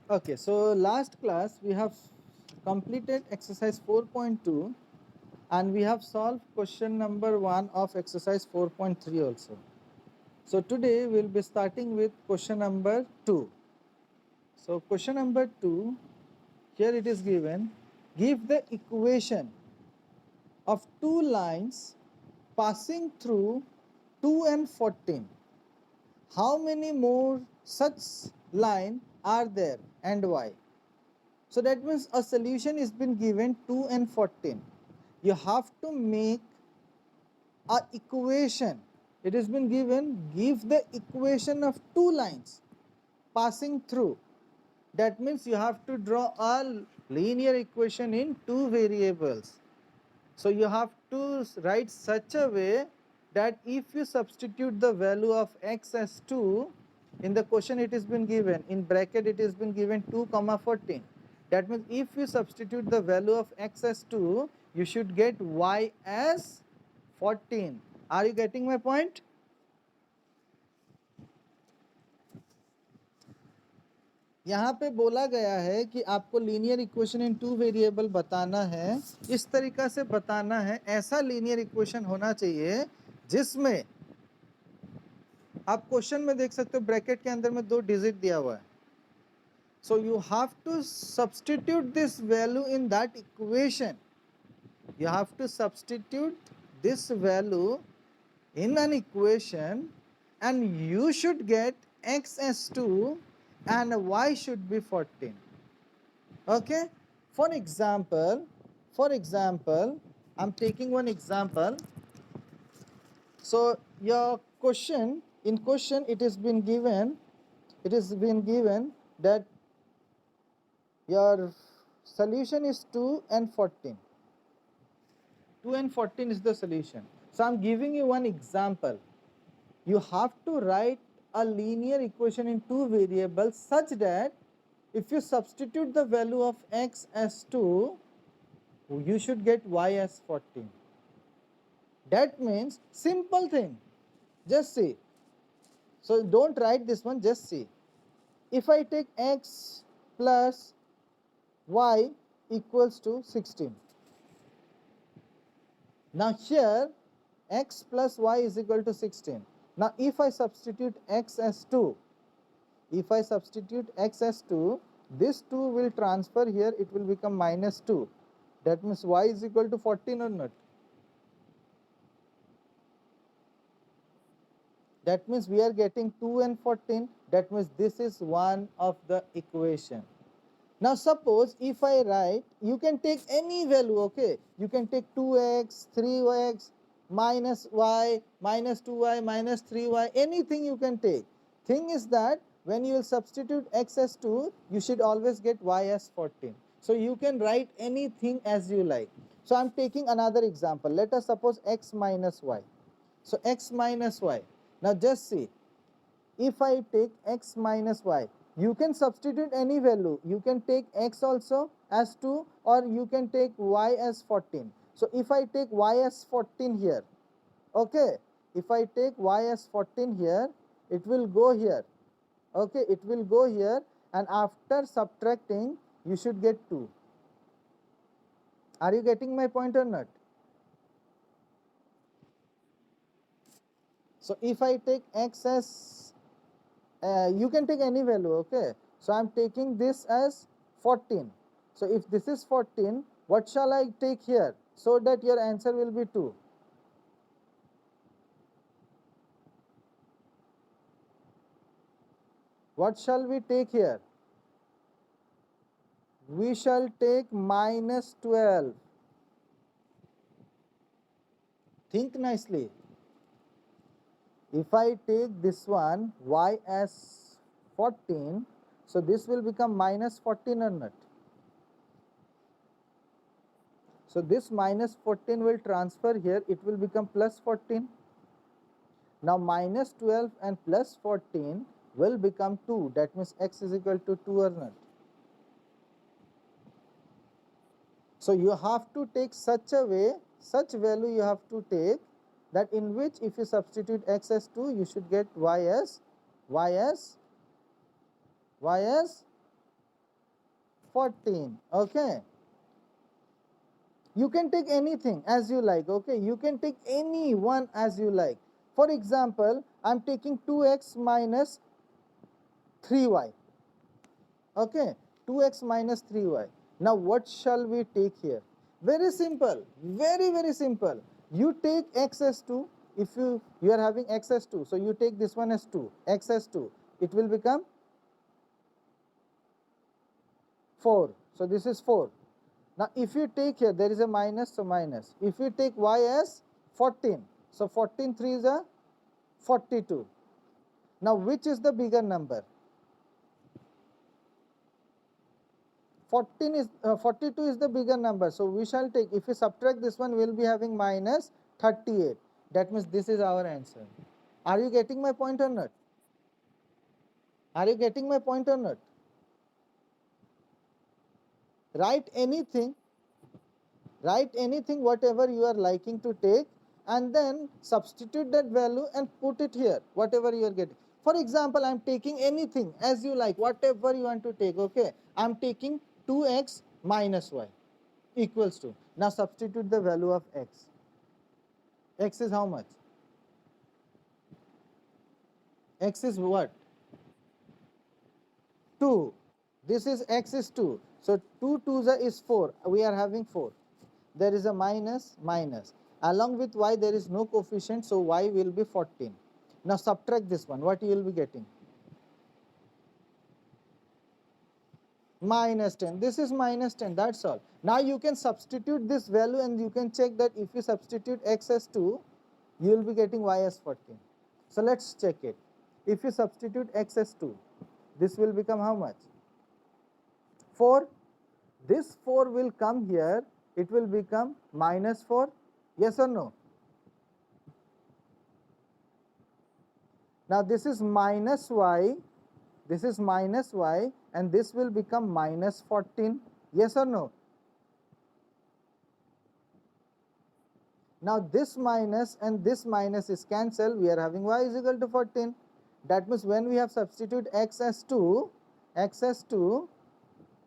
Okay, so last class we have completed exercise 4.2 and we have solved question number 1 of exercise 4.3 also. So today we will be starting with question number 2. So question number 2, here it is given, give the equation of two lines passing through 2 and 14. How many more such line are there and why? So that means a solution is been given 2 and 14. You have to make a equation. It has been given, give the equation of two lines passing through. That means you have to draw a linear equation in two variables. So you have to write such a way that if you substitute the value of x as 2, in the question it has been given, in bracket it has been given 2 comma 14. That means if you substitute the value of x as 2, you should get y as 14. Are you getting my point? यहाँ पे बोला गया है कि आपको linear equation in two variable बताना है, इस तरीका से बताना है, ऐसा लीनियर इक्वेशन होना चाहिए जिसमें आप क्वेश्चन में देख सकते हो ब्रैकेट के अंदर में 2 डिजिट दिया हुआ है. So you have to substitute this value in that equation. You have to substitute this value in an equation and you should get x as 2 and y should be 14. Okay, for example I'm taking one example. So your question, in question it has been given that your solution is 2 and 14. 2 and 14 is the solution. So I'm giving you one example. You have to write a linear equation in two variables such that if you substitute the value of x as 2, you should get y as 14. That means simple thing. Just see. So don't write this one, just see. If I take x plus y equals to 16. Now here x plus y is equal to 16. Now if I substitute x as 2, this 2 will transfer here, it will become minus 2. That means y is equal to 14 or not? That means we are getting 2 and 14. That means this is one of the equation. Now suppose if I write, you can take any value, okay? You can take 2x, 3x, minus y, minus 2y, minus 3y, anything you can take. Thing is that when you will substitute x as 2, you should always get y as 14. So you can write anything as you like. So I am taking another example. Let us suppose x minus y. So x minus y. Now just see. If I take x minus y, you can substitute any value. You can take x also as 2 or you can take y as 14. So if I take y as 14 here, okay, if I take y as 14 here, it will go here, okay, it will go here, and after subtracting you should get 2. Are you getting my point or not? So if I take x as you can take any value, okay. So I am taking this as 14. So if this is 14, what shall I take here so that your answer will be 2? What shall we take here? We shall take minus 12. Think nicely. If I take this one y as 14, so this will become minus 14 or not? So this minus 14 will transfer here, it will become plus 14. Now minus 12 and plus 14 will become 2. That means x is equal to 2 or not? So you have to take such a way, such value you have to take that in which if you substitute x as 2, you should get y as 14. Okay, you can take anything as you like. Okay, you can take any one as you like. For example, I'm taking 2x minus 3y. Okay, 2x minus 3y. Now what shall we take here? Very simple, very simple. You take x as 2. If you are having x as 2, so you take this one as 2, x as 2, it will become 4. So this is 4. Now if you take here, there is a minus, so minus. If you take y as 14, so 14 3 is a 42. Now which is the bigger number? 42 is the bigger number, so we shall take, if we subtract this one, we will be having minus 38. That means this is our answer. Are you getting my point or not? Are you getting my point or not? Write anything, whatever you are liking to take, and then substitute that value and put it here, whatever you are getting. For example, I am taking anything as you like, whatever you want to take. Okay, I am taking 2x minus y equals to, now substitute the value of x. X is how much? X is what? 2. This is x is 2. So 2 2s is 4. We are having 4. There is a minus, minus. Along with y, there is no coefficient, so y will be 14. Now subtract this one. What you will be getting? Minus 10. This is minus 10. That's all. Now you can substitute this value and you can check that if you substitute x as 2, you will be getting y as 14. So let's check it. If you substitute x as 2, this will become how much? 4. This 4 will come here, it will become minus 4. Yes or no? Now this is minus y, this is minus y, and this will become minus 14. Yes or no? Now this minus and this minus is cancelled. We are having y is equal to 14. That means when we have substitute x as 2,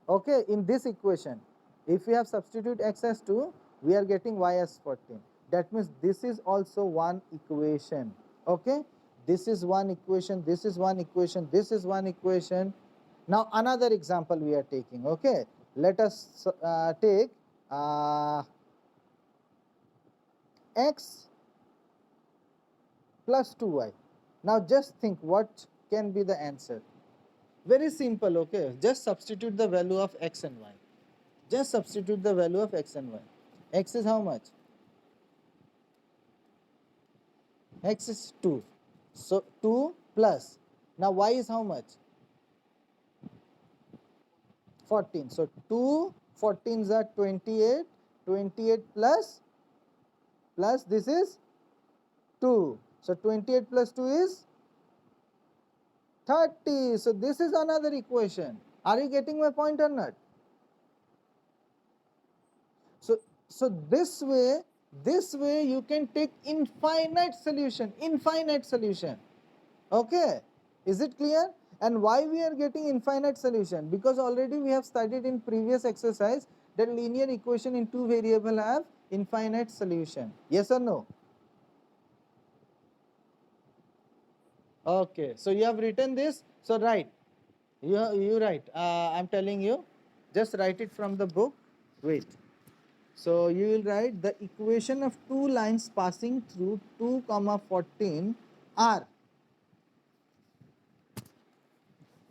okay, in this equation, if we have substitute x as 2, we are getting y as 14. That means this is also one equation. Okay, this is one equation, this is one equation, this is one equation. Now another example we are taking. Okay, let us take x plus 2y. Now just think what can be the answer. Very simple. Okay, just substitute the value of x and y. Just substitute the value of x and y. X is how much? X is 2. So 2 plus. Now y is how much? 14. So 2 14s are 28. 28 plus this is 2. So 28 plus 2 is 30. So this is another equation. Are you getting my point or not? So this way you can take infinite solution. Okay, is it clear? And why we are getting infinite solution? Because already we have studied in previous exercise that linear equation in two variable have infinite solution. Yes or no? Okay, so you have written this. So write. You write. I'm telling you, just write it from the book. Wait. So you will write the equation of two lines passing through 2 comma 14 are.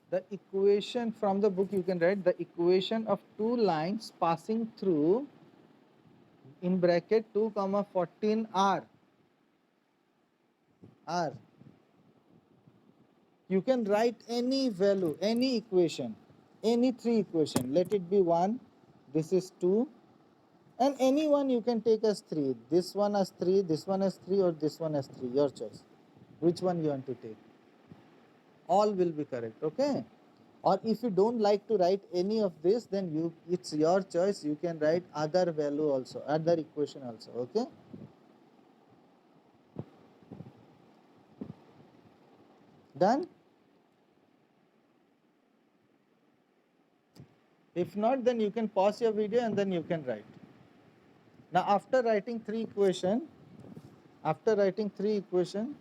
The equation from the book, you can write the equation of two lines passing through, in bracket, 2 comma 14 are. You can write any value, any equation, any three equation. Let it be 1, this is 2, and any one you can take as 3. This one as 3, this one as 3, or this one as 3. Your choice. Which one you want to take? All will be correct. Okay. Or if you don't like to write any of this, then it's your choice. You can write other value also, other equation also. Okay. Done? If not, then you can pause your video and then you can write. Now after writing three equation, after writing three equation,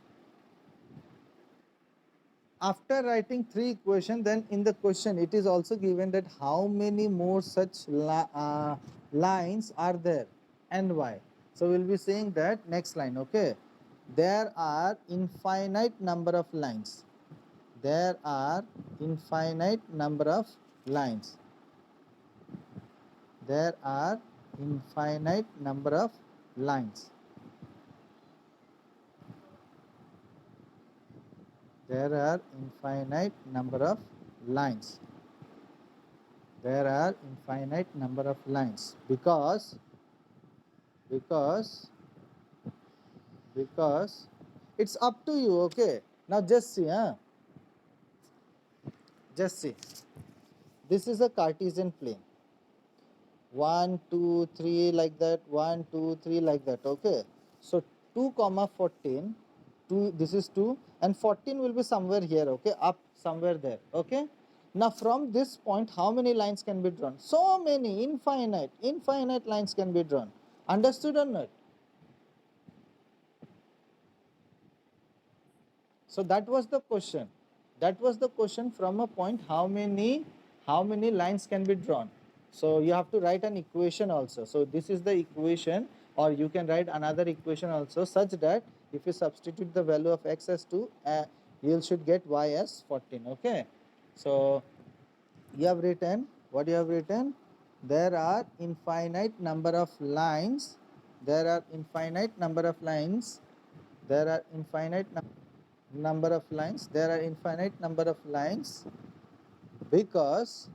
then in the question it is also given that how many more such lines are there and why. So we'll be saying that next line, okay. There are infinite number of lines. There are infinite number of lines. There are infinite number of lines. There are infinite number of lines. There are infinite number of lines because it's up to you, okay. Now just see, just see, this is a Cartesian plane, 1 2 3 like that, 1 2 3 like that, okay. So 2 comma 14, 2, this is 2 and 14 will be somewhere here, okay, up somewhere there, okay. Now from this point how many lines can be drawn? So many, infinite lines can be drawn. Understood or not? So that was the question. That was the question from a point how many lines can be drawn. So you have to write an equation also. So this is the equation, or you can write another equation also, such that if you substitute the value of x as 2, you should get y as 14, okay. So you have written, what you have written, there are infinite number of lines, there are infinite number of lines, there are infinite number of lines, there are infinite number of lines because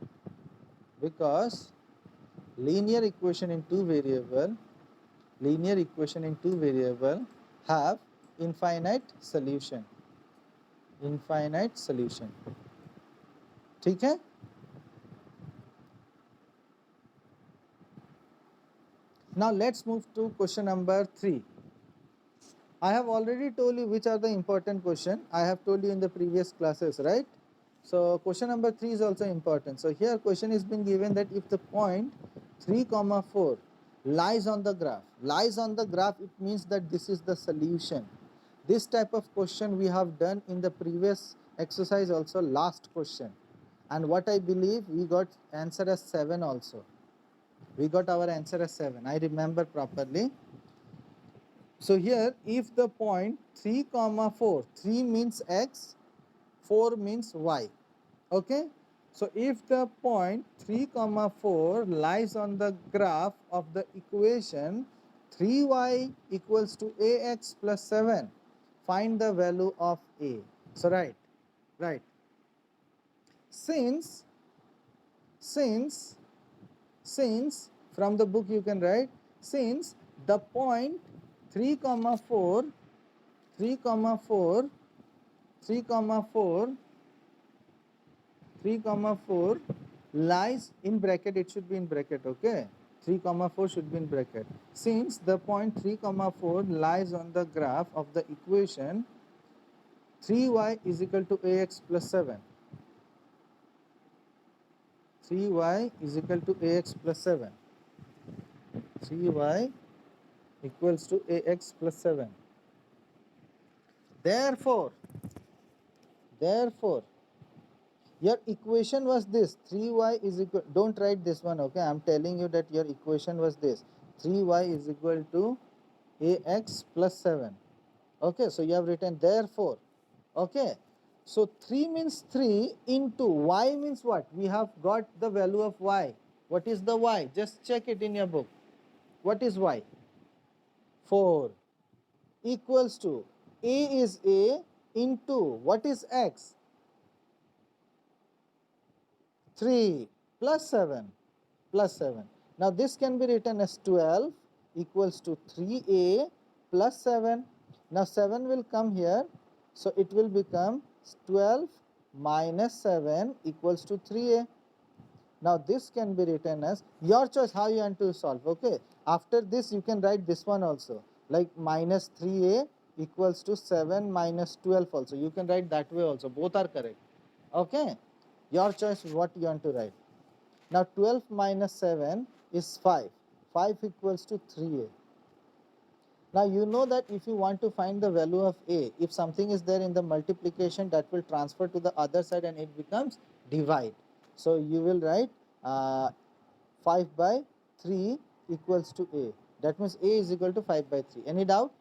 linear equation in two variable have infinite solution. ठीक है. Now let's move to question number 3. I have already told you which are the important question. I have told you in the previous classes, right? So question number 3 is also important. So here question is been given that if the point 3 comma 4 lies on the graph, it means that this is the solution. This type of question we have done in the previous exercise also, last question. And what I believe we got answer as 7 also. We got our answer as 7. I remember properly. So here if the point 3 comma 4, 3 means x, 4 means y, okay. So if the point 3 comma 4 lies on the graph of the equation 3y equals to ax plus 7, find the value of a. So right, since from the book you can write, since the point 3 comma 4 lies in bracket, it should be in bracket, okay. 3 comma 4 should be in bracket. Since the point 3 comma 4 lies on the graph of the equation 3y is equal to ax plus 7, 3y is equal to ax plus 7, 3y equals to ax plus 7. Therefore your equation was this, 3y is equal, don't write this one, okay. I am telling you that your equation was this, 3y is equal to ax plus 7, okay. So you have written therefore, okay. So 3 means 3 into y means what? We have got the value of y. What is the y? Just check it in your book. What is y? 4 equals to a is a into what is x? 3 plus 7 plus 7. Now this can be written as 12 equals to 3a plus 7. Now 7 will come here, so it will become 12 minus 7 equals to 3a. Now this can be written as your choice how you want to solve, okay. After this you can write this one also, like minus 3a equals to 7 minus 12 also. You can write that way also, both are correct, okay. Your choice what you want to write. Now 12 minus 7 is 5. 5 equals to 3a. Now you know that if you want to find the value of a, if something is there in the multiplication, that will transfer to the other side and it becomes divide. So you will write 5 by 3 equals to a. That means a is equal to 5 by 3. Any doubt?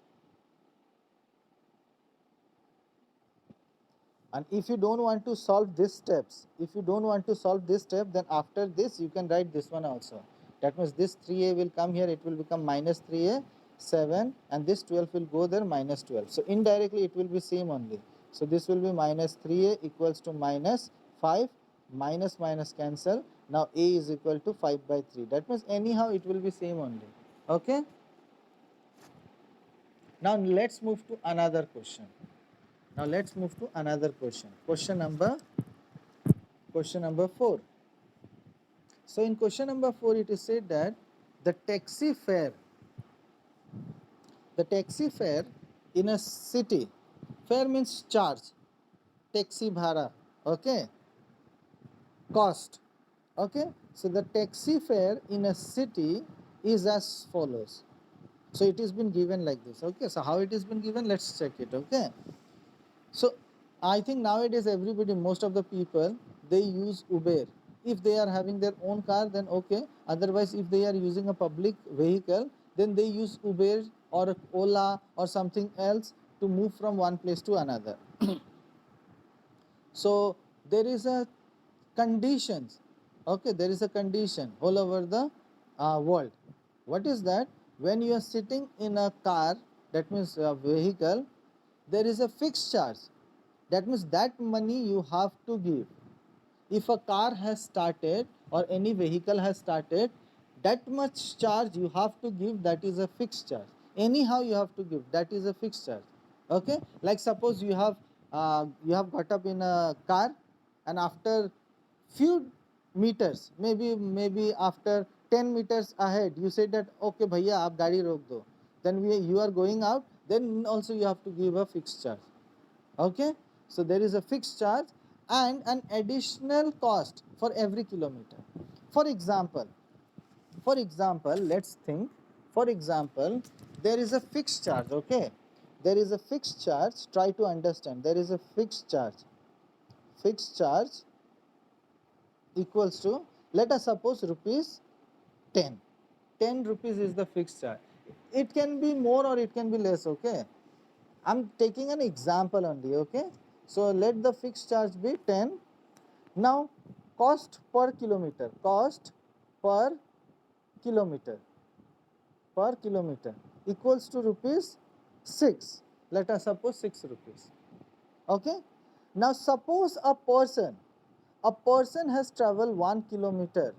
And if you don't want to solve these steps, then after this you can write this one also. That means this 3a will come here, it will become minus 3a, 7, and this 12 will go there, minus 12. So indirectly it will be same only. So this will be minus 3a equals to minus 5, minus minus cancel. Now a is equal to 5 by 3. That means anyhow it will be same only. Okay. Now let's move to another question. Question number 4. So in question number 4 it is said that the taxi fare in a city, fare means charge, taxi bhara, okay, cost, okay. So the taxi fare in a city is as follows. So it has been given like this, okay. So how it has been given, let's check it, okay. So I think nowadays everybody, most of the people, they use Uber. If they are having their own car, then okay. Otherwise, if they are using a public vehicle, then they use Uber or Ola or something else to move from one place to another. So there is a conditions, okay, there is a condition all over the world. What is that? When you are sitting in a car, that means a vehicle, there is a fixed charge. That means that money you have to give. If a car has started or any vehicle has started, that much charge you have to give, that is a fixed charge. Anyhow you have to give, that is a fixed charge. Okay, like suppose you have got up in a car, and after few meters, maybe after 10 meters ahead, you say that okay bhaiya aap gaadi rok do, then you are going out, then also you have to give a fixed charge. Okay, so there is a fixed charge and an additional cost for every kilometer. For example, let's think. For example, there is a fixed charge, okay, there is a fixed charge. Try to understand, there is a fixed charge equals to, let us suppose rupees 10. 10 rupees is the fixed charge. It can be more or it can be less, okay. I'm taking an example only, okay. So let the fixed charge be 10. Now cost per kilometer equals to rupees 6. Let us suppose 6 rupees, okay. Now suppose a person has traveled 1 kilometer.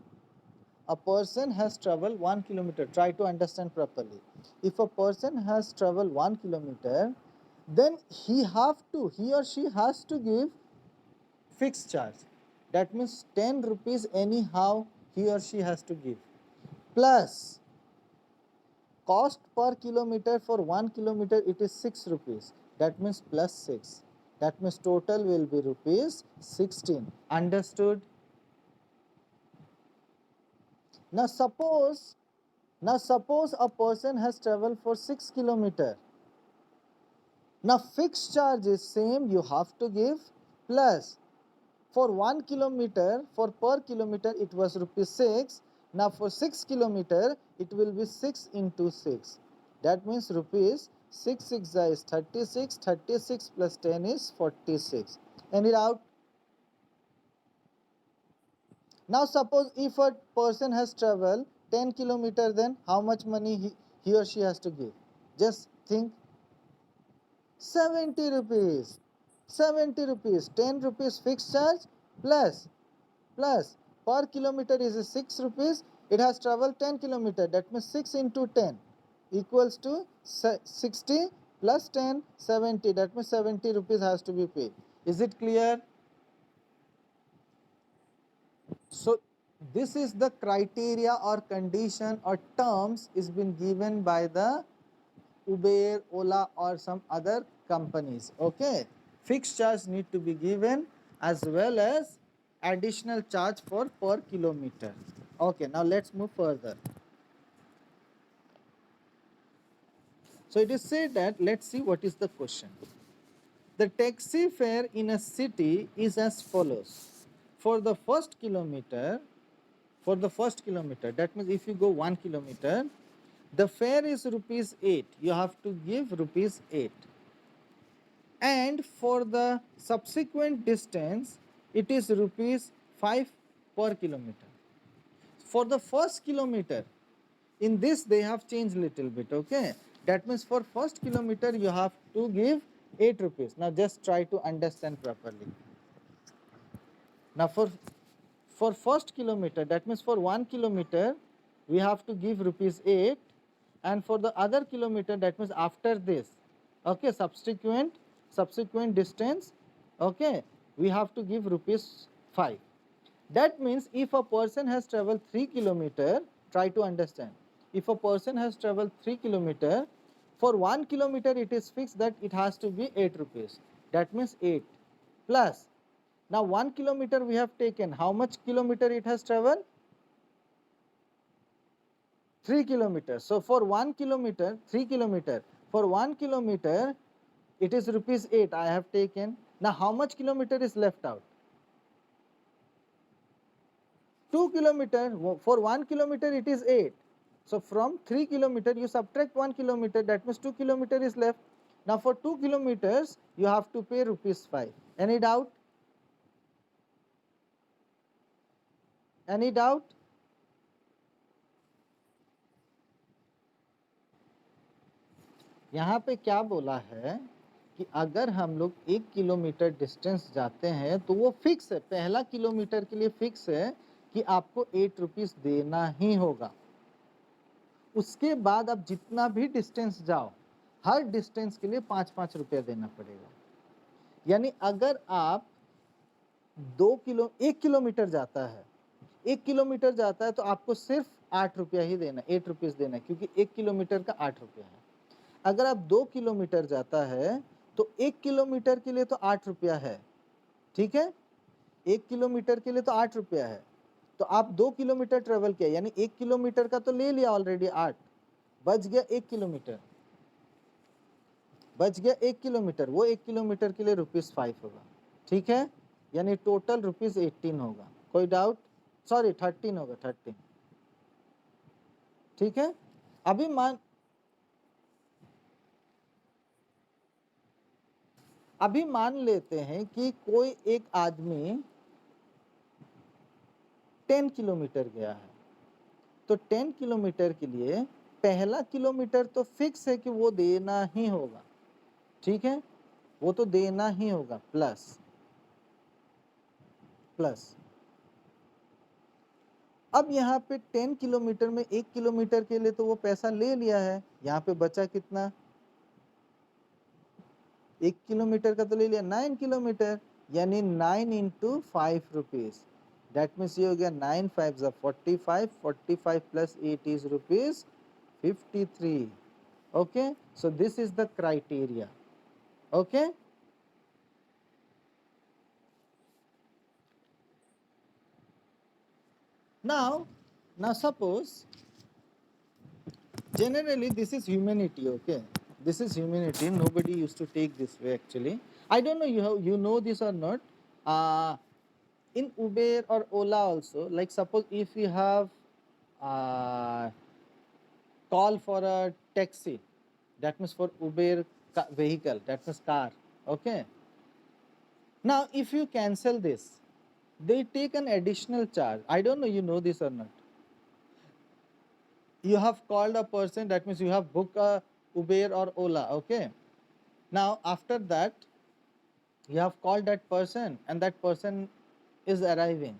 Try to understand properly. If a person has traveled 1 kilometer, then he or she has to give fixed charge. That means 10 rupees anyhow he or she has to give, plus cost per kilometer for 1 kilometer, it is 6 rupees. That means plus 6. That means total will be rupees 16. Understood? Now suppose a person has traveled for 6 kilometer. Now fixed charge is same, you have to give, plus for 1 kilometer, for per kilometer it was rupees 6. Now for 6 kilometer it will be 6 into 6. That means rupees 6 6 is 36. 36 plus 10 is 46. Any doubt? Now suppose if a person has traveled 10 kilometer, then how much money he or she has to give? Just think. 70 rupees. 70 rupees. 10 rupees fixed charge plus per kilometer is 6 rupees. It has traveled 10 kilometer. That means 6 into 10 equals to 60 plus 10, 70. That means 70 rupees has to be paid. Is it clear? So this is the criteria or condition or terms is been given by the Uber, Ola or some other companies, okay. Fixed charge need to be given, as well as additional charge for per kilometer. Okay, now let's move further. So it is said that, let's see what is the question. The taxi fare in a city is as follows. For the first kilometer, that means if you go 1 kilometer, the fare is rupees 8. You have to give rupees 8. And for the subsequent distance, it is rupees 5 per kilometer. For the first kilometer, in this they have changed little bit, okay? That means for first kilometer you have to give 8 rupees. Now just try to understand properly. Now for first kilometer, that means for 1 kilometer we have to give rupees 8, and for the other kilometer, that means after this, okay, subsequent distance, okay, we have to give rupees 5. That means if a person has traveled 3 kilometer, try to understand, if a person has traveled 3 kilometer, for 1 kilometer it is fixed that it has to be 8 rupees. That means 8 plus, now 1 kilometer we have taken, how much kilometer it has traveled? 3 kilometers. So for 1 kilometer, 3 kilometer, for 1 kilometer it is rupees 8 I have taken. Now how much kilometer is left out? 2 kilometer. For 1 kilometer it is 8. So from 3 kilometer you subtract 1 kilometer, that means 2 kilometer is left. Now for 2 kilometers you have to pay rupees 5. Any doubt? Any doubt? यहाँ पे क्या बोला है कि अगर हम लोग 1 kilometre distance जाते हैं तो वो फिक्स है, पहला किलोमीटर के लिए फिक्स है कि आपको 8 रुपीस देना ही होगा। उसके बाद आप जितना भी डिस्टेंस जाओ, हर डिस्टेंस के लिए 5-5 रुपया देना पड़ेगा। यानी अगर आप 1 किलोमीटर जाता है, 1 किलोमीटर जाता है तो आपको सिर्फ 8 रुपया ही देना, 8 रुपीस देना, क्योंकि 1 किलोमीटर का 8 रुपया है। अगर आप 2 किलोमीटर जाता है तो 1 किलोमीटर के लिए तो 8 रुपया है, ठीक है, 1 किलोमीटर के लिए तो 8 रुपया है। तो आप 2 किलोमीटर ट्रेवल किया, यानी 1 किलोमीटर का तो ले लिया ऑलरेडी 8, बच गया 1 किलोमीटर, बच गया 1 किलोमीटर, वो 1 किलोमीटर के लिए रुपीस 5 होगा, ठीक है, यानी टोटल रुपीस 18 होगा। कोई डाउट? सॉरी 13 होगा, 13, ठीक है। अभी मान लेते हैं कि कोई एक आदमी 10 किलोमीटर गया है, तो 10 किलोमीटर के लिए पहला किलोमीटर तो फिक्स है कि वो देना ही होगा, ठीक है, वो तो देना ही होगा, प्लस अब यहाँ पे 10 किलोमीटर में 1 किलोमीटर के लिए तो वो पैसा ले लिया है, यहाँ पे बचा कितना? 1 किलोमीटर का तो ले लिया 9 किलोमीटर, यानी 9 इंटू 5 रुपीज, दैट मीन्स ये हो गया 9 5 45, 45 plus 8 is rupees 53। Okay, so this is the criteria. Okay, now suppose generally this is humanity, okay, this is humanity, nobody used to take this way actually. I don't know you know this or not. In Uber or Ola also, like suppose if you have call for a taxi, that means for Uber vehicle, that means car, okay, now if you cancel this, they take an additional charge. I don't know you know this or not. You have called a person, that means you have booked a Uber or Ola, okay, now after that you have called that person and that person is arriving.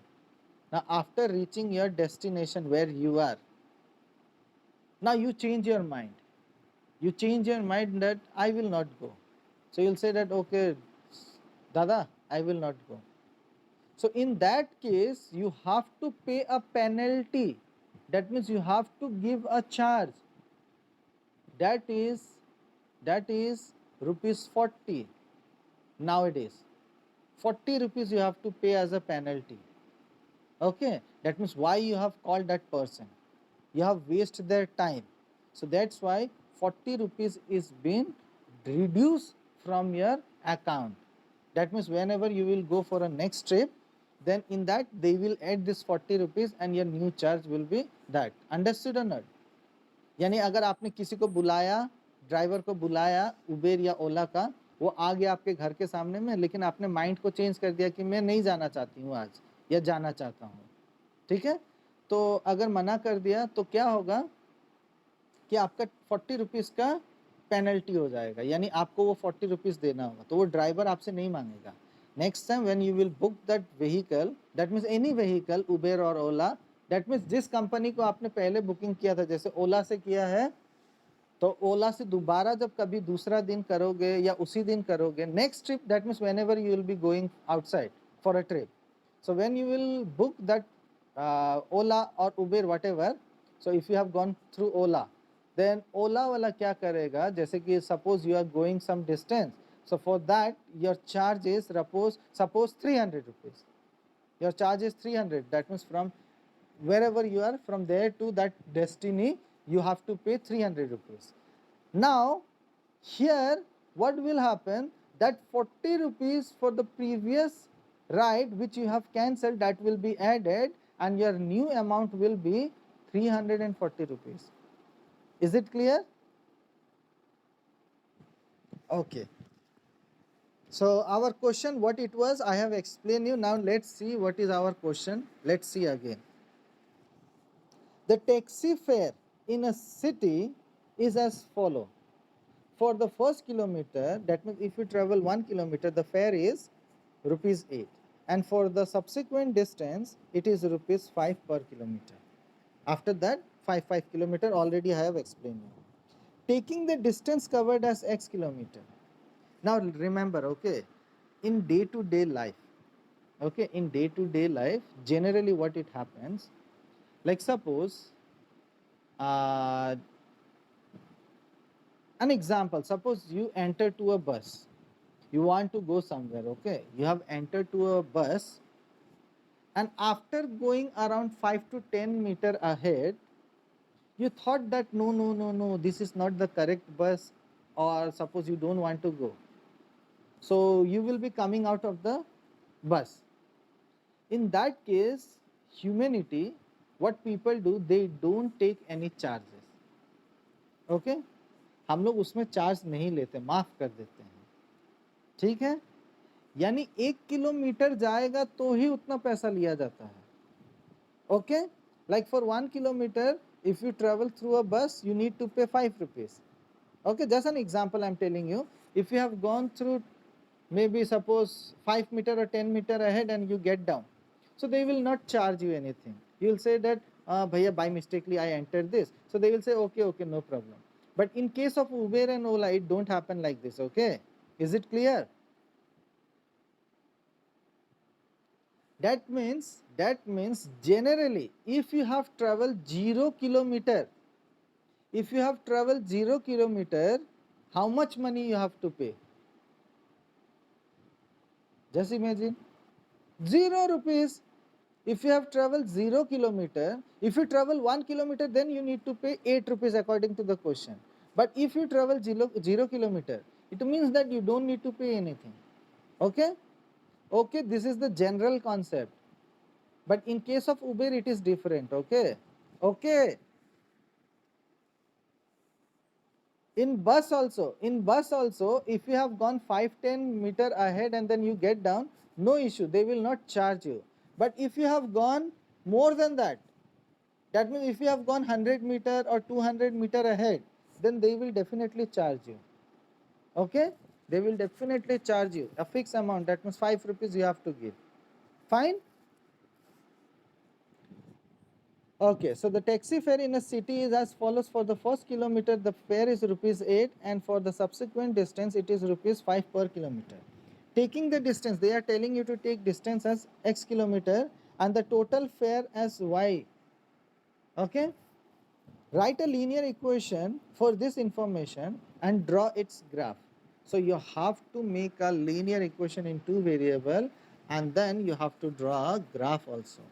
Now after reaching your destination where you are, now you change your mind, that I will not go. So you'll say that, okay Dada, I will not go. So in that case you have to pay a penalty, that means you have to give a charge, that is rupees 40 nowadays, 40 rupees you have to pay as a penalty. Okay, that means why you have called that person, you have wasted their time. So that's why 40 rupees is being reduced from your account. That means whenever you will go for a next trip, then in that they will add this 40 rupees and your new charge will be that. Understood or not? यानी अगर आपने किसी को बुलाया, driver को बुलाया Uber या ओला का, वो आ गया आपके घर के सामने में, लेकिन आपने माइंड को चेंज कर दिया कि मैं नहीं जाना चाहती हूँ आज या जाना चाहता हूँ, ठीक है, तो अगर मना कर दिया तो क्या होगा कि आपका 40 रुपीज़ का पेनल्टी हो जाएगा, यानी आपको वो 40 रुपीज़ देना होगा, तो वो ड्राइवर आपसे नहीं मांगेगा. Next time when you will book that vehicle, that means any vehicle, Uber और ओला, दैट मीन्स जिस कंपनी को आपने पहले बुकिंग किया था, जैसे ओला से किया है, तो ओला से दोबारा जब कभी दूसरा दिन करोगे या उसी दिन करोगे, next trip, that means when ever you will be going outside for a trip, so when you will book that Ola or Uber whatever, so if you have gone through Ola, then Ola वाला क्या करेगा, जैसे कि suppose you are going some distance, so for that your charge is suppose 300 rupees, your charge is 300, that means from wherever you are, from there to that destiny you have to pay 300 rupees. Now here what will happen, that 40 rupees for the previous ride which you have cancelled, that will be added and your new amount will be 340 rupees. Is it clear? Okay. So our question, what it was, I have explained you. Now let's see what is our question. Let's see again. The taxi fare in a city is as follow. For the first kilometer, that means if you travel 1 kilometer, the fare is rupees 8, and for the subsequent distance it is rupees 5 per kilometer. After that 5 kilometer already I have explained you. Taking the distance covered as x kilometer. Now remember, okay, in day to day life, okay, in day to day life, generally what it happens, like suppose an example, suppose you enter to a bus, you want to go somewhere, okay, you have entered to a bus, and after going around 5 to 10 meter ahead, you thought that no, this is not the correct bus, or suppose you don't want to go, so you will be coming out of the bus. In that case, humanity, what people do, they don't take any charges, okay, हम लोग उसमें charge नहीं लेते, माफ कर देते हैं, ठीक है, यानी 1 किलोमीटर जाएगा तो ही उतना पैसा लिया जाता है, okay, like for 1 kilometer if you travel through a bus you need to pay 5 rupees, okay, just an example I'm telling you. If you have gone through maybe suppose 5 meter or 10 meter ahead and you get down, so they will not charge you anything, you will say that bhaiya by mistakenly I entered this, so they will say okay, no problem. But in case of Uber and Ola it don't happen like this, okay, is it clear? That means generally if you have traveled 0 kilometer, if you have traveled 0 kilometer, how much money you have to pay? Just imagine, 0 rupees. If you have traveled 0 kilometer, if you travel 1 kilometer, then you need to pay 8 rupees according to the question. But if you travel 0 kilometer, it means that you don't need to pay anything. Okay? Okay, this is the general concept. But in case of Uber, it is different. Okay? Okay. In bus also, if you have gone 5-10 meter ahead and then you get down, no issue, they will not charge you. But if you have gone more than that, that means if you have gone 100 meter or 200 meter ahead, then they will definitely charge you, okay, they will definitely charge you a fixed amount, that means 5 rupees you have to give, fine. Okay, so the taxi fare in a city is as follows. For the first kilometer, the fare is rupees 8, and for the subsequent distance, it is rupees 5 per kilometer. Taking the distance, they are telling you to take distance as x kilometer and the total fare as y. Okay, write a linear equation for this information and draw its graph. So you have to make a linear equation in two variable and then you have to draw a graph also.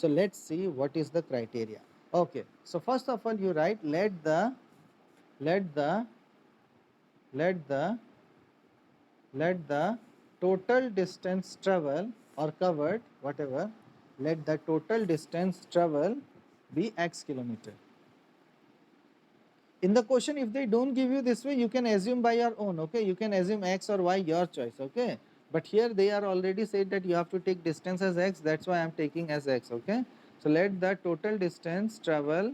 So let's see what is the criteria. Okay, so first of all you write let the let the total distance travel or covered, whatever, let the total distance travel be x kilometer. In the question, if they don't give you this way, you can assume by your own, okay? You can assume x or y, your choice, okay? But here they are already said that you have to take distance as x, that's why I am taking as x, okay? So let the total distance travel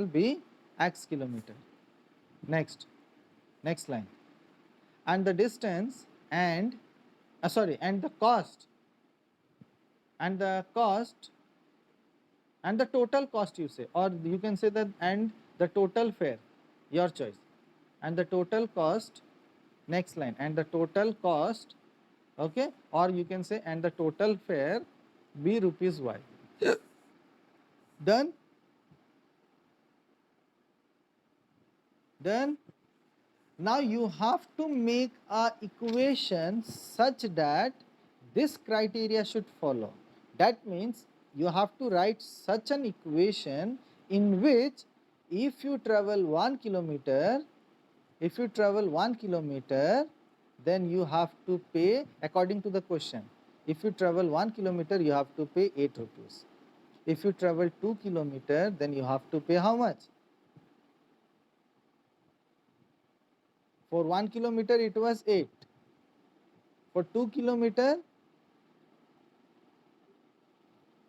be x kilometer. Next line. And the distance and and the cost and the total cost, you say, or you can say that and the total fare, your choice, and the total cost. Next line, and the total cost, okay, or you can say and the total fare be rupees y. Done. Now you have to make a equation such that this criteria should follow. That means you have to write such an equation in which if you travel 1 kilometer, then you have to pay according to the question. If you travel 1 kilometer, you have to pay 8 rupees. If you travel 2 kilometer, then you have to pay how much? For 1 kilometer it was 8. For 2 kilometer,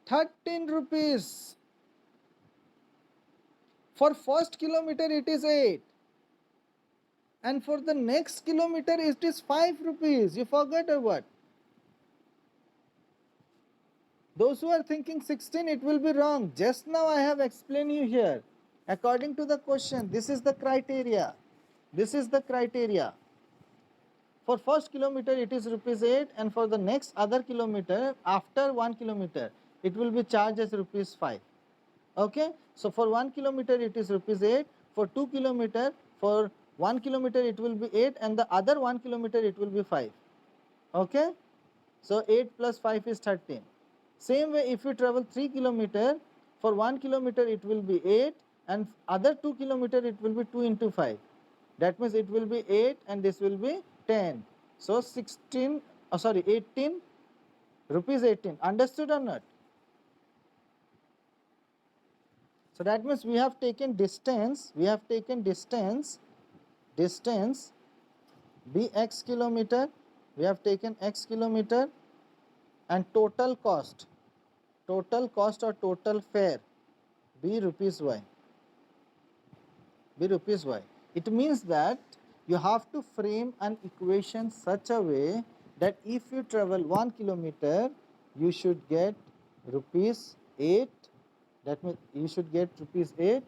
13 rupees. For first kilometer it is 8. And for the next kilometer it is 5 rupees. You forgot or what? Those who are thinking 16, it will be wrong. Just now I have explained you here. According to the question, this is the criteria. This is the criteria. For first kilometer it is rupees 8, and for the next other kilometer after 1 kilometer it will be charged as rupees 5. Okay, so for 1 kilometer it is rupees 8, for 2 kilometer, for 1 kilometer it will be 8, and the other 1 kilometer it will be 5. Okay, so 8 plus 5 is 13. Same way, if you travel 3 kilometer, for 1 kilometer it will be 8, and other 2 kilometer it will be 2 into 5. That means it will be 8 and this will be 10. So 18 rupees 18. Understood or not? So that means we have taken distance be x kilometer, we have taken x kilometer, and total cost or total fare be rupees y. It means that you have to frame an equation such a way that if you travel 1 kilometer, you should get rupees 8. That means you should get rupees 8.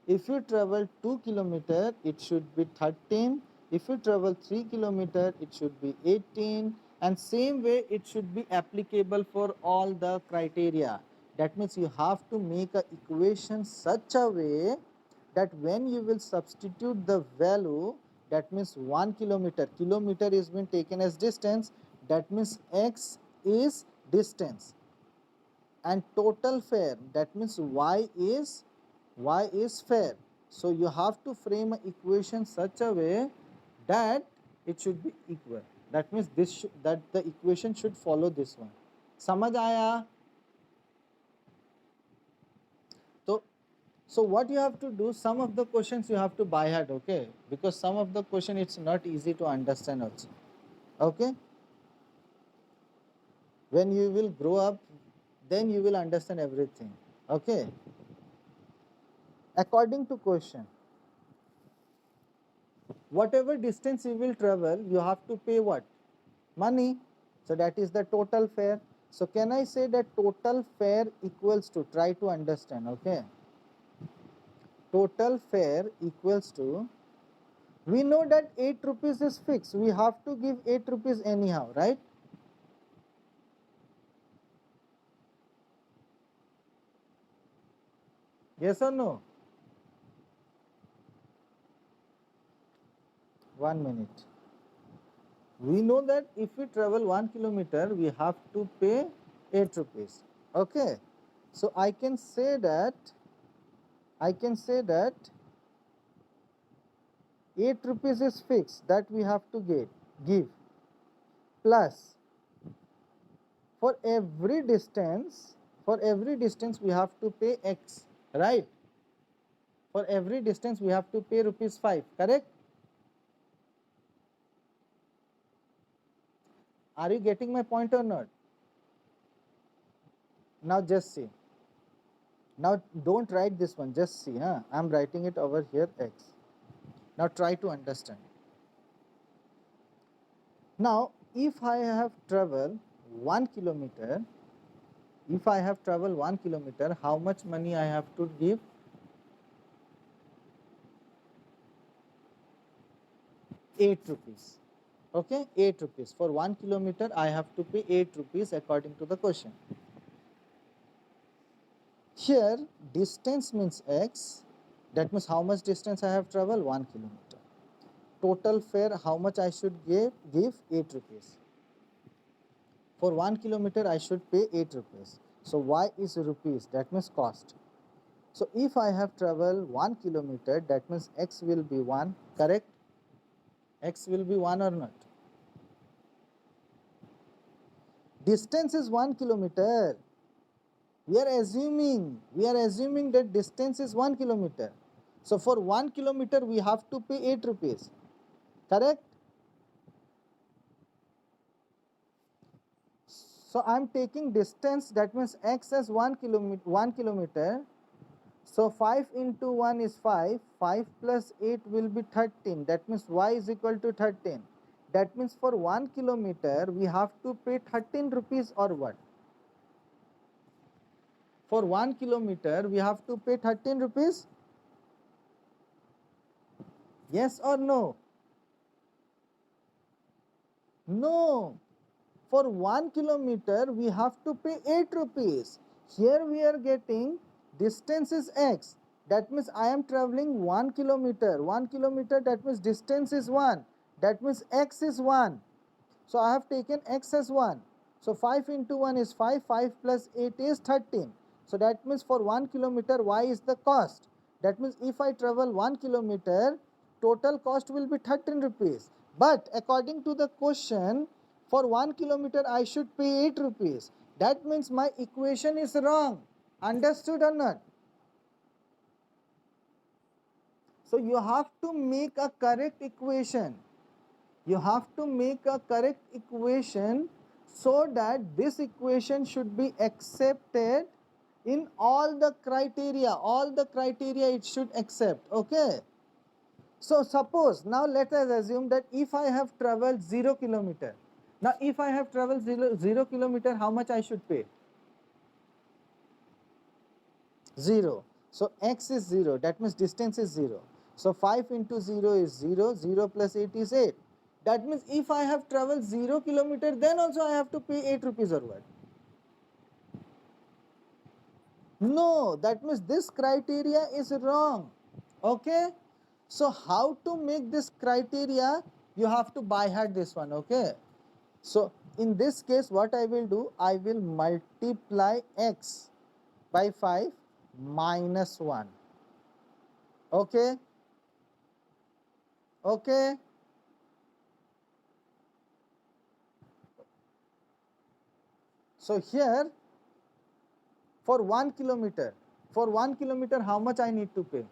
If you travel 2 kilometer, it should be 13. If you travel 3 kilometer, it should be 18. And same way it should be applicable for all the criteria. That means you have to make an equation such a way that when you will substitute the value, that means 1 kilometer is been taken as distance, that means x is distance, and total fare, that means y is fare. So you have to frame an equation such a way that it should be equal. That means that the equation should follow this one. समझ आया? So what you have to do, some of the questions you have to by heart, okay? Because some of the question it's not easy to understand also. Okay? When you will grow up, then you will understand everything. Okay? According to question, whatever distance you will travel, you have to pay what? Money. So that is the total fare. So can I say that total fare equals to, try to understand, okay? Total fare equals to, we know that 8 rupees is fixed. We have to give 8 rupees anyhow, right? Yes or no? 1 minute. We know that if we travel 1 kilometer, we have to pay 8 rupees. Okay, so I can say that 8 rupees is fixed that we have to give, plus for every distance we have to pay x, right? For every distance we have to pay rupees 5, correct? Are you getting my point or not? Now just see. Now don't write this one, just see. I'm writing it over here x. Now try to understand. Now if I have traveled 1 kilometer, how much money I have to give? 8 rupees. Okay, 8 rupees. For 1 kilometer I have to pay 8 rupees according to the question. Here distance means x, that means how much distance I have traveled? 1 kilometer. Total fare, how much I should give? 8 rupees. For 1 kilometer I should pay 8 rupees. So y is rupees, that means cost. So if I have traveled 1 kilometer, that means x will be 1, correct? X will be 1 or not? Distance is 1 kilometer. We are assuming that distance is 1 kilometer. So for 1 kilometer we have to pay 8 rupees, correct? So I am taking distance, that means x as 1 kilometer. So 5 into 1 is 5, 5 plus 8 will be 13, that means y is equal to 13. That means for 1 kilometer we have to pay 13 rupees or what? For 1 kilometer we have to pay 13 rupees? Yes or no? No. For 1 kilometer we have to pay 8 rupees. Here we are getting distance is x. That means I am traveling 1 kilometer. 1 kilometer, that means distance is 1. That means x is 1. So I have taken x as 1. So 5 into 1 is 5. 5 plus 8 is 13. So that means for 1 kilometer y is the cost. That means if I travel 1 kilometer, total cost will be 13 rupees. But according to the question, for 1 kilometer I should pay 8 rupees. That means my equation is wrong. Understood or not? So you have to make a correct equation. You have to make a correct equation so that this equation should be accepted in all the criteria. All the criteria it should accept. Okay. So suppose, now let us assume that if I have traveled 0 kilometer. Now if I have traveled 0 kilometer, how much I should pay? 0. So x is 0, that means distance is 0. So 5 into 0 is 0, 0 plus 8 is 8. That means if I have traveled 0 kilometer, then also I have to pay 8 rupees or what? No, that means this criteria is wrong. Okay. So how to make this criteria? You have to by heart this one. Okay. So in this case what I will do? I will multiply x by 5 minus 1. Okay. Okay. So here for 1 kilometer, how much I need to pay?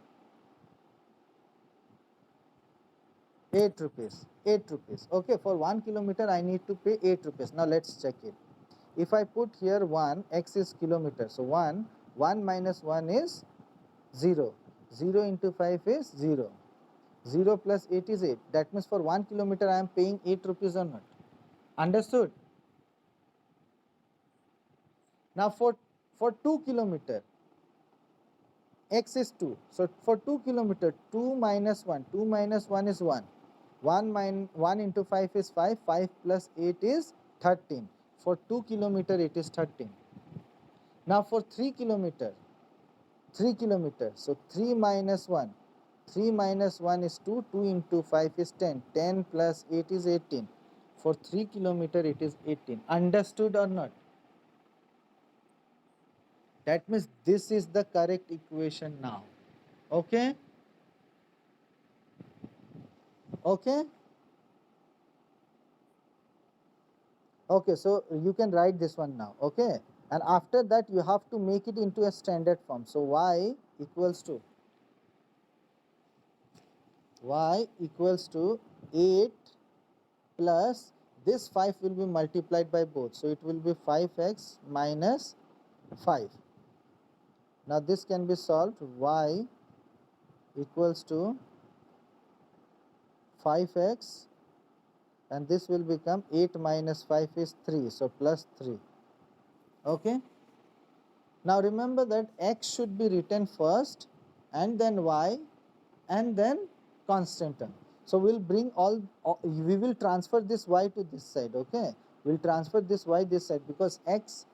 8 rupees. 8 rupees. Okay, for 1 kilometer I need to pay 8 rupees. Now let's check it. If I put here 1, x is kilometer. So 1 minus 1 is 0. 0 into 5 is 0. 0 plus 8 is 8. That means for 1 kilometer I am paying 8 rupees or not. Understood? Now for 2 kilometer, x is 2. So for 2 kilometer, 2 minus 1. 2 minus 1 is 1. 1 into 5 is 5. 5 plus 8 is 13. For 2 kilometer it is 13. Now for 3 kilometer. 3 kilometer. So 3 minus 1. 3 minus 1 is 2. 2 into 5 is 10. 10 plus 8 is 18. For 3 kilometer it is 18. Understood or not? That means this is the correct equation now. Okay? Okay? Okay, so you can write this one now. Okay? And after that you have to make it into a standard form. So y equals to 8 plus this 5 will be multiplied by both. So it will be 5x minus 5. Now this can be solved. Y equals to 5x, and this will become 8 minus 5 is 3. So plus 3. Okay. Now remember that x should be written first and then y and then constant term. So we'll bring we will transfer this y to this side. Okay, we'll transfer this y this side because x,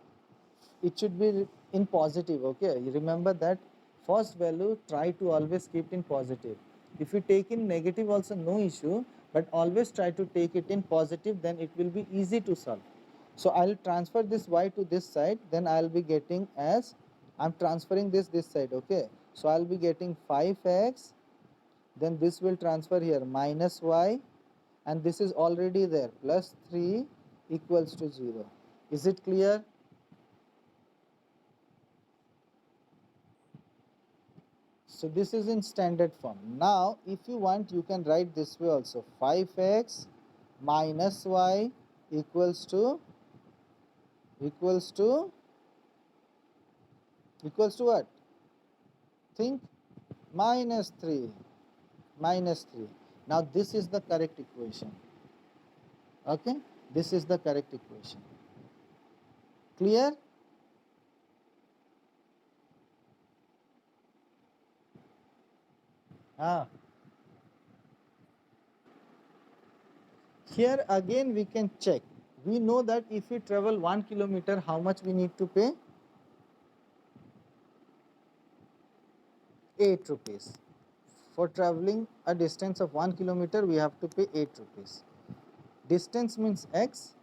it should be in positive. Okay, you remember that first value try to always keep in positive. If you take in negative also no issue, but always try to take it in positive, then it will be easy to solve. So I'll transfer this y to this side, then I'll be getting as I'm transferring this side. Okay, so I'll be getting 5x, then this will transfer here minus y, and this is already there plus 3 equals to 0. Is it clear? So this is in standard form. Now if you want you can write this way also. 5x minus y equals to what? Think. Minus 3. Now this is the correct equation. Okay, this is the correct equation. Clear? Here again we can check. We know that if we travel 1 kilometer, how much we need to pay? 8 rupees. For traveling a distance of 1 kilometer, we have to pay 8 rupees. Distance means x.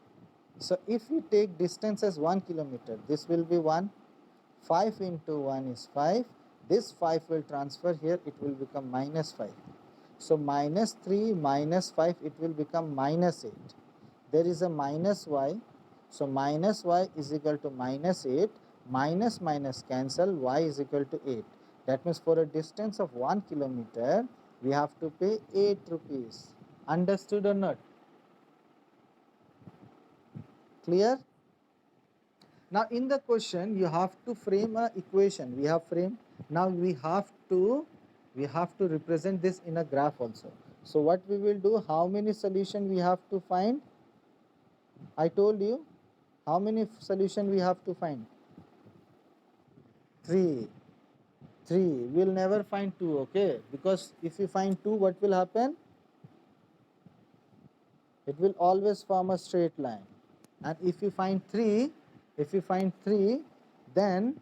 So if we take distance as 1 kilometer, this will be 1. 5 into 1 is 5. This 5 will transfer here, it will become minus 5. So minus 3 minus 5, it will become minus 8. There is a minus y. So minus y is equal to minus 8. Minus minus cancel, y is equal to 8. That means for a distance of 1 kilometer, we have to pay 8 rupees. Understood or not? Clear? Now in the question you have to frame a equation. We have framed. Now we have to represent this in a graph also. So what we will do, how many solution we have to find? I told you how many solution we have to find? 3. We'll never find 2, okay? Because if you find 2, what will happen? It will always form a straight line. And if you find 3, then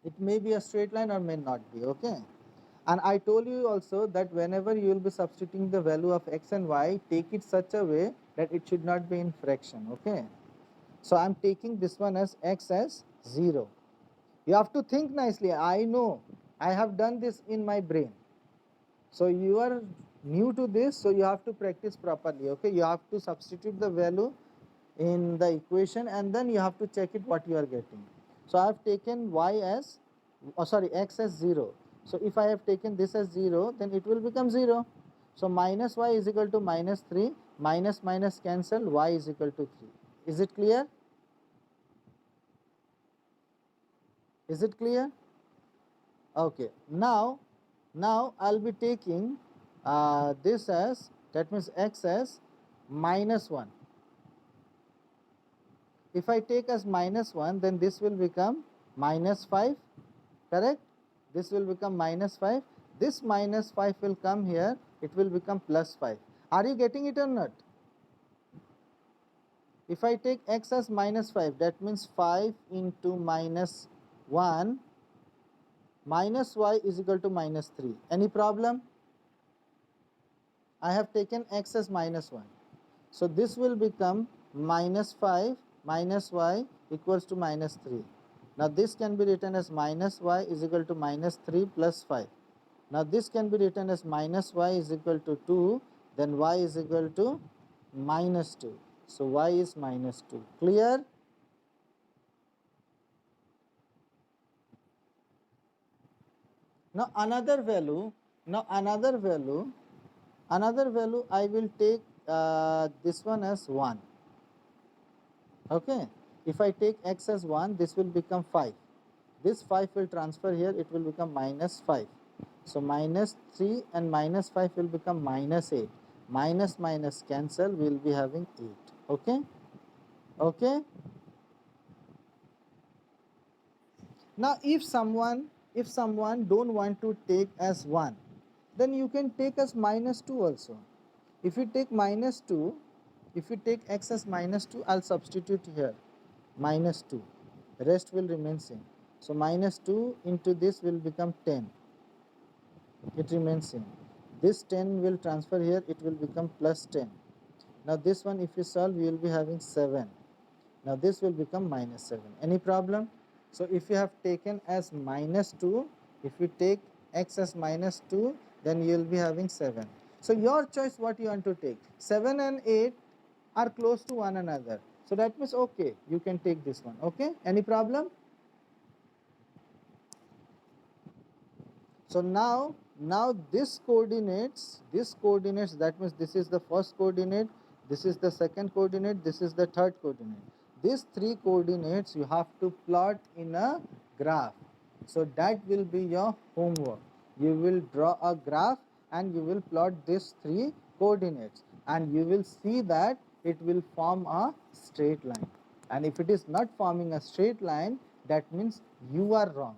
it may be a straight line or may not be, okay? And I told you also that whenever you will be substituting the value of x and y, take it such a way that it should not be in fraction, okay? So I'm taking this one as x as 0. You have to think nicely. I know I have done this in my brain. So you are new to this, so you have to practice properly, okay? You have to substitute the value in the equation and then you have to check it what you are getting. So I have taken x as 0. So if I have taken this as 0, then it will become 0. So minus y is equal to minus 3, minus minus cancel, y is equal to 3. Is it clear? Is it clear? Okay. Now I'll be taking this as, that means x as minus 1. If I take as minus 1, then this will become minus 5, correct? This will become minus 5. This minus 5 will come here, it will become plus 5. Are you getting it or not? If I take x as minus 5, that means 5 into minus 1 minus y is equal to minus 3. Any problem? I have taken x as minus 1. So this will become minus 5 minus y equals to minus 3. Now this can be written as minus y is equal to minus 3 plus 5. Now this can be written as minus y is equal to 2, then y is equal to minus 2. So y is minus 2. Clear? Now another value, I will take this one as 1. Okay. If I take x as 1, this will become 5. This 5 will transfer here, it will become minus 5. So minus 3 and minus 5 will become minus 8. Minus minus cancel, we will be having 8. Okay. Okay. Now if someone don't want to take as 1, then you can take as minus 2 also. If you take minus 2, if you take x as minus 2, I'll substitute here minus 2. Rest will remain same. So minus 2 into this will become 10. It remains same. This 10 will transfer here, it will become plus 10. Now this one if you solve, you will be having 7. Now this will become minus 7. Any problem? So if you have taken as minus 2, if you take x as minus 2, then you will be having 7. So your choice what you want to take. 7 and 8 are close to one another. So that means okay, you can take this one. Okay, any problem? So now this coordinates, that means this is the first coordinate, this is the second coordinate, this is the third coordinate. These three coordinates you have to plot in a graph. So that will be your homework. You will draw a graph and you will plot these three coordinates, and you will see that it will form a straight line. And if it is not forming a straight line, that means you are wrong,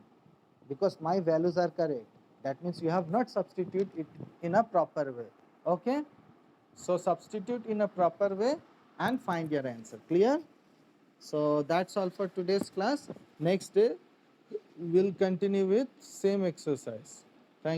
because my values are correct. That means you have not substituted it in a proper way. Okay. So substitute in a proper way and find your answer. Clear? So that's all for today's class. Next day we'll continue with same exercise.